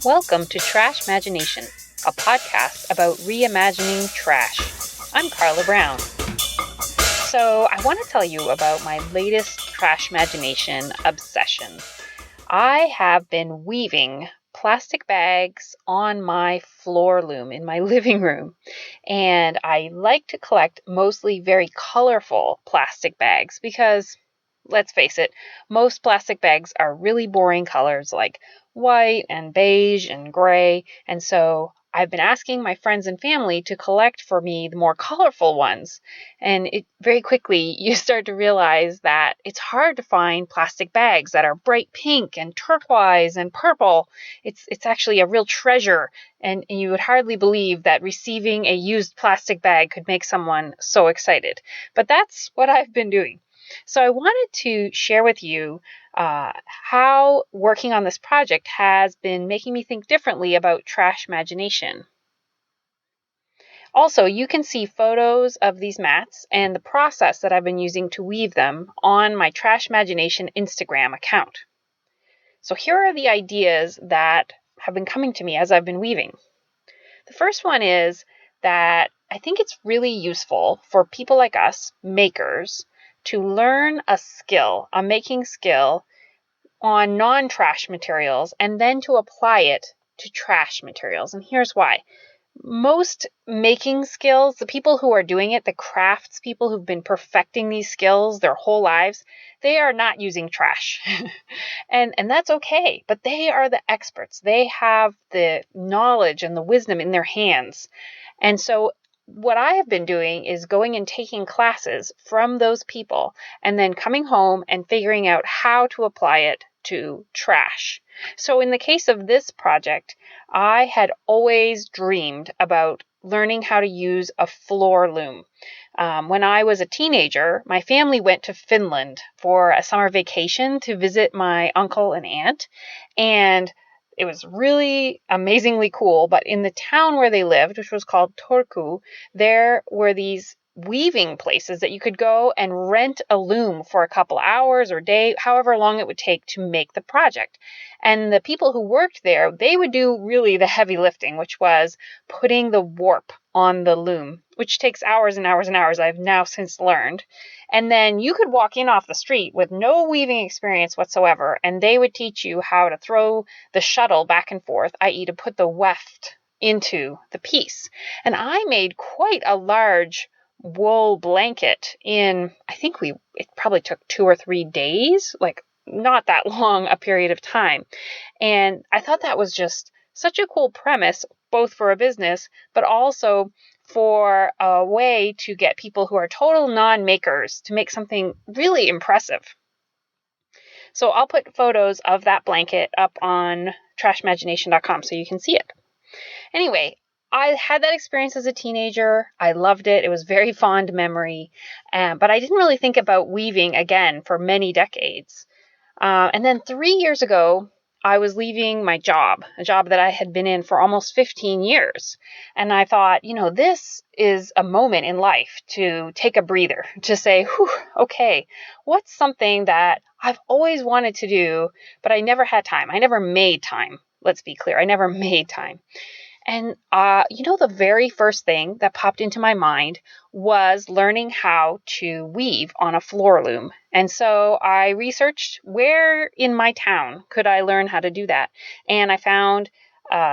Welcome to Trashmagination, a podcast about reimagining trash. I'm Carla Brown. So, I want to tell you about my latest Trashmagination obsession. I have been weaving plastic bags on my floor loom in my living room, and I like to collect mostly very colorful plastic bags because, let's face it, most plastic bags are really boring colors like white and beige and gray. And so I've been asking my friends and family to collect for me the more colorful ones. And it very quickly you start to realize that it's hard to find plastic bags that are bright pink and turquoise and purple. It's actually a real treasure. And you would hardly believe that receiving a used plastic bag could make someone so excited. But that's what I've been doing. So I wanted to share with you how working on this project has been making me think differently about Trashmagination. Also, you can see photos of these mats and the process that I've been using to weave them on my Trashmagination Instagram account. So here are the ideas that have been coming to me as I've been weaving. The first one is that I think it's really useful for people like us, makers, to learn a skill, a making skill on non-trash materials, and then to apply it to trash materials. And here's why. Most making skills, the people who are doing it, the crafts people who've been perfecting these skills their whole lives, they are not using trash. and that's okay, but they are the experts. They have the knowledge and the wisdom in their hands. And so what I have been doing is going and taking classes from those people and then coming home and figuring out how to apply it to trash. So in the case of this project, I had always dreamed about learning how to use a floor loom. When I was a teenager, my family went to Finland for a summer vacation to visit my uncle and aunt, and it was really amazingly cool. But in the town where they lived, which was called Turku, there were these weaving places that you could go and rent a loom for a couple hours or day, however long it would take to make the project. And the people who worked there, they would do really the heavy lifting, which was putting the warp on the loom, which takes hours and hours and hours, I've now since learned. And then you could walk in off the street with no weaving experience whatsoever, and they would teach you how to throw the shuttle back and forth, i.e. to put the weft into the piece. And I made quite a large wool blanket in, I think it probably took 2 or 3 days, like not that long a period of time. And I thought that was just such a cool premise, both for a business, but also for a way to get people who are total non-makers to make something really impressive. So I'll put photos of that blanket up on trashmagination.com so you can see it. Anyway, I had that experience as a teenager. I loved it. It was a very fond memory. But I didn't really think about weaving again for many decades. And then 3 years ago, I was leaving my job, a job that I had been in for almost 15 years. And I thought, this is a moment in life to take a breather, to say, okay, what's something that I've always wanted to do, but I never had time. I never made time. Let's be clear. I never made time. And, the very first thing that popped into my mind was learning how to weave on a floor loom. And so I researched where in my town could I learn how to do that. And I found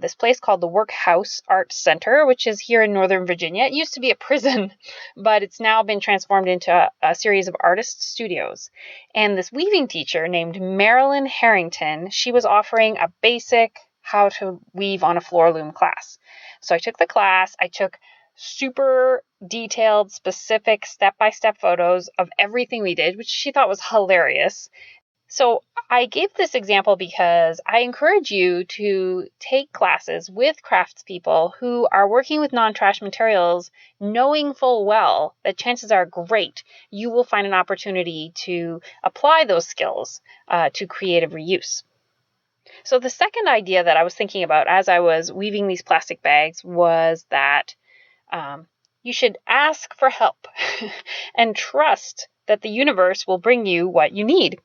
this place called the Workhouse Art Center, which is here in Northern Virginia. It used to be a prison, but it's now been transformed into a series of artist studios. And this weaving teacher named Marilyn Harrington, she was offering a basic how to weave on a floor loom class. So I took the class. I took super detailed, specific step-by-step photos of everything we did, which she thought was hilarious. So I gave this example because I encourage you to take classes with craftspeople who are working with non-trash materials, knowing full well that chances are great you will find an opportunity to apply those skills to creative reuse. So the second idea that I was thinking about as I was weaving these plastic bags was that you should ask for help and trust that the universe will bring you what you need.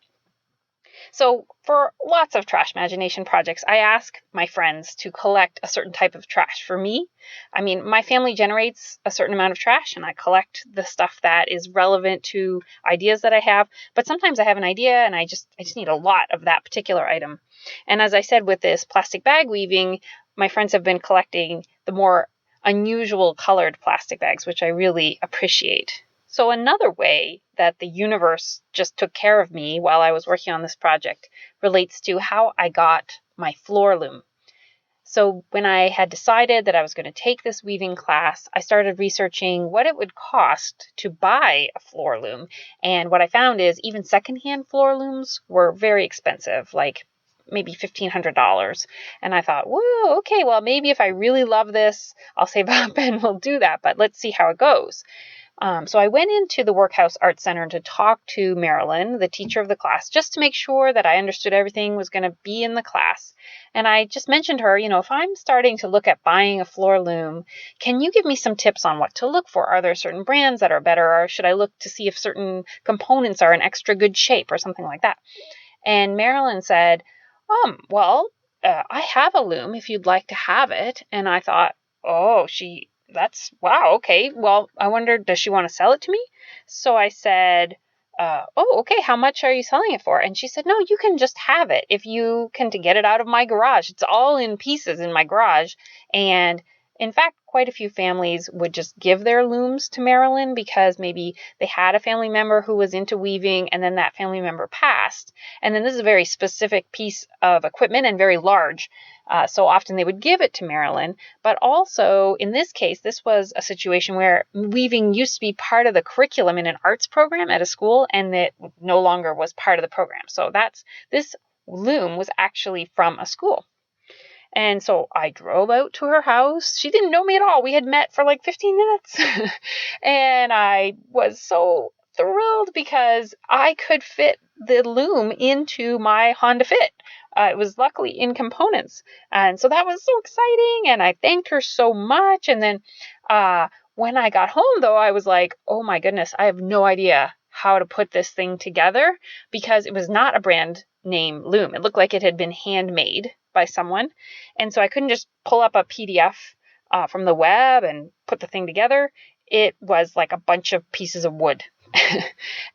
So for lots of Trashmagination projects, I ask my friends to collect a certain type of trash. For me, I mean, my family generates a certain amount of trash and I collect the stuff that is relevant to ideas that I have. But sometimes I have an idea and I just need a lot of that particular item. And as I said, with this plastic bag weaving, my friends have been collecting the more unusual colored plastic bags, which I really appreciate. So another way that the universe just took care of me while I was working on this project relates to how I got my floor loom. So when I had decided that I was going to take this weaving class, I started researching what it would cost to buy a floor loom. And what I found is even secondhand floor looms were very expensive, like maybe $1,500. And I thought, whoa, okay, well, maybe if I really love this, I'll save up and we'll do that. But let's see how it goes. So I went into the Workhouse Art Center to talk to Marilyn, the teacher of the class, just to make sure that I understood everything was going to be in the class. And I just mentioned her, if I'm starting to look at buying a floor loom, can you give me some tips on what to look for? Are there certain brands that are better, or should I look to see if certain components are in extra good shape or something like that? And Marilyn said, I have a loom if you'd like to have it. And I thought, that's wow. Okay. Well, I wondered, does she want to sell it to me? So I said, okay. How much are you selling it for? And she said, no, you can just have it if you can to get it out of my garage. It's all in pieces in my garage. And in fact, quite a few families would just give their looms to Marilyn because maybe they had a family member who was into weaving and then that family member passed. And then this is a very specific piece of equipment and very large. So often they would give it to Marilyn. But also in this case, this was a situation where weaving used to be part of the curriculum in an arts program at a school and it no longer was part of the program. So this loom was actually from a school. And so I drove out to her house. She didn't know me at all. We had met for like 15 minutes. And I was so thrilled because I could fit the loom into my Honda Fit. It was luckily in components. And so that was so exciting. And I thanked her so much. And then when I got home, though, I was like, oh my goodness, I have no idea how to put this thing together because it was not a brand name loom. It looked like it had been handmade by someone. And so I couldn't just pull up a PDF from the web and put the thing together. It was like a bunch of pieces of wood.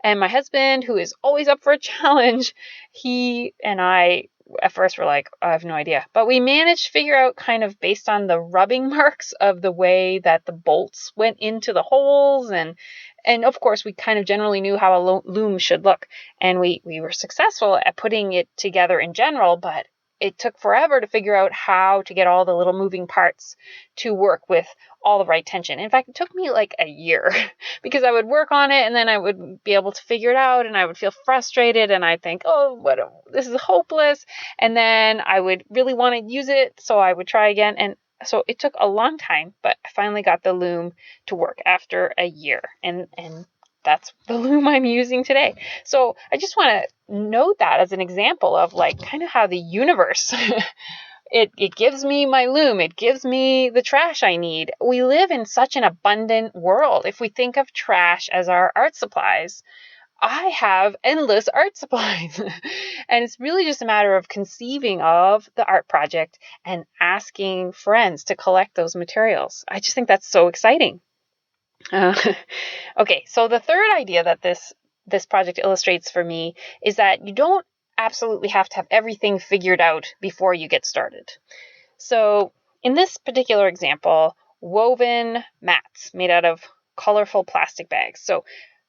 And my husband, who is always up for a challenge, he and I at first were like, I have no idea. But we managed to figure out kind of based on the rubbing marks of the way that the bolts went into the holes. And of course, we kind of generally knew how a loom should look. And we were successful at putting it together in general, but it took forever to figure out how to get all the little moving parts to work with all the right tension. In fact, it took me like a year because I would work on it and then I would be able to figure it out and I would feel frustrated and I'd think, this is hopeless. And then I would really want to use it. So I would try again. And so it took a long time, but I finally got the loom to work after a year. And that's the loom I'm using today. So I just want to note that as an example of like kind of how the universe, it gives me my loom. It gives me the trash I need. We live in such an abundant world. If we think of trash as our art supplies, I have endless art supplies. And it's really just a matter of conceiving of the art project and asking friends to collect those materials. I just think that's so exciting. Okay, so the third idea that this project illustrates for me is that you don't absolutely have to have everything figured out before you get started. So in this particular example, woven mats made out of colorful plastic bags. So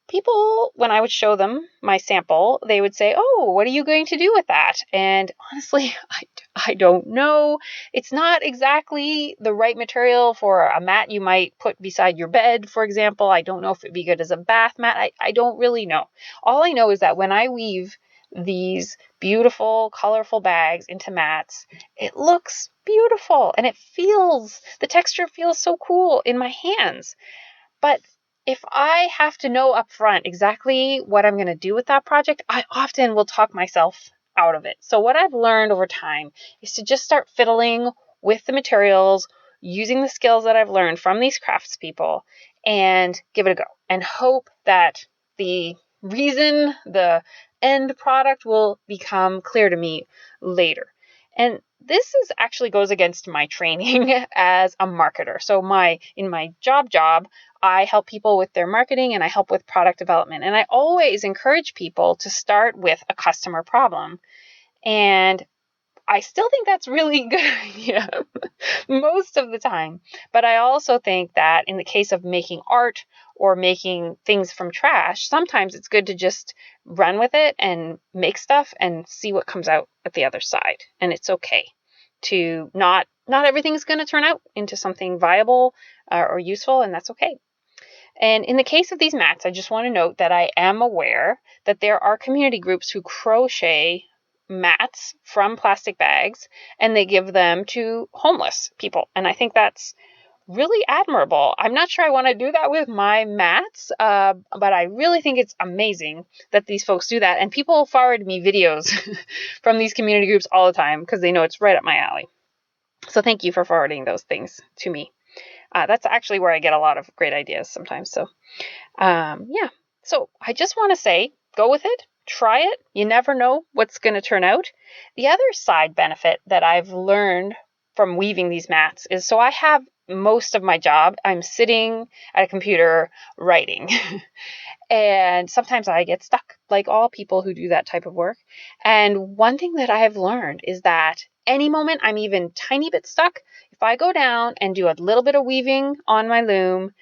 people, when I would show them my sample, they would say, oh, what are you going to do with that? And honestly, I don't know. It's not exactly the right material for a mat you might put beside your bed, for example. I don't know if it'd be good as a bath mat. I don't really know. All I know is that when I weave these beautiful, colorful bags into mats, it looks beautiful and the texture feels so cool in my hands. But if I have to know up front exactly what I'm going to do with that project, I often will talk myself out of it. So what I've learned over time is to just start fiddling with the materials, using the skills that I've learned from these craftspeople, and give it a go. And hope that the reason, the end product will become clear to me later. And this actually goes against my training as a marketer. So in my job, I help people with their marketing and I help with product development. And I always encourage people to start with a customer problem. And I still think that's really a good idea most of the time. But I also think that in the case of making art or making things from trash, sometimes it's good to just run with it and make stuff and see what comes out at the other side. And it's okay to not everything's going to turn out into something viable or useful, and that's okay. And in the case of these mats, I just want to note that I am aware that there are community groups who crochet mats from plastic bags and they give them to homeless people. And I think that's really admirable. I'm not sure I want to do that with my mats, but I really think it's amazing that these folks do that. And people forward me videos from these community groups all the time because they know it's right up my alley. So thank you for forwarding those things to me. That's actually where I get a lot of great ideas sometimes. So yeah. So I just want to say, go with it. Try it. You never know what's going to turn out. The other side benefit that I've learned from weaving these mats is, so I have most of my job, I'm sitting at a computer writing. And sometimes I get stuck, like all people who do that type of work. And one thing that I have learned is that any moment I'm even tiny bit stuck, if I go down and do a little bit of weaving on my loom,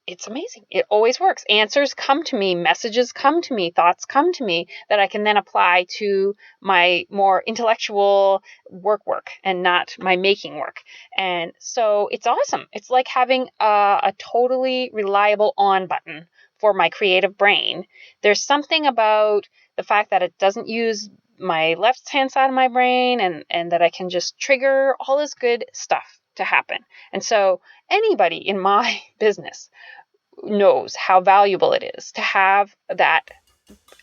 it's amazing. It always works. Answers come to me, messages come to me, thoughts come to me that I can then apply to my more intellectual work and not my making work. And so it's awesome. It's like having a totally reliable on button for my creative brain. There's something about the fact that it doesn't use my left hand side of my brain and that I can just trigger all this good stuff to happen. And so anybody in my business knows how valuable it is to have that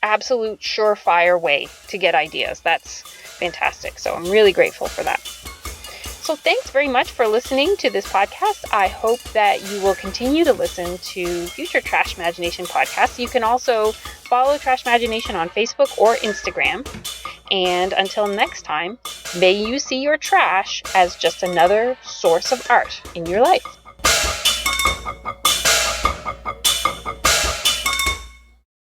absolute surefire way to get ideas. That's fantastic. So I'm really grateful for that. So thanks very much for listening to this podcast. I hope that you will continue to listen to future Trashmagination podcasts. You can also follow Trashmagination on Facebook or Instagram. And until next time, may you see your trash as just another source of art in your life.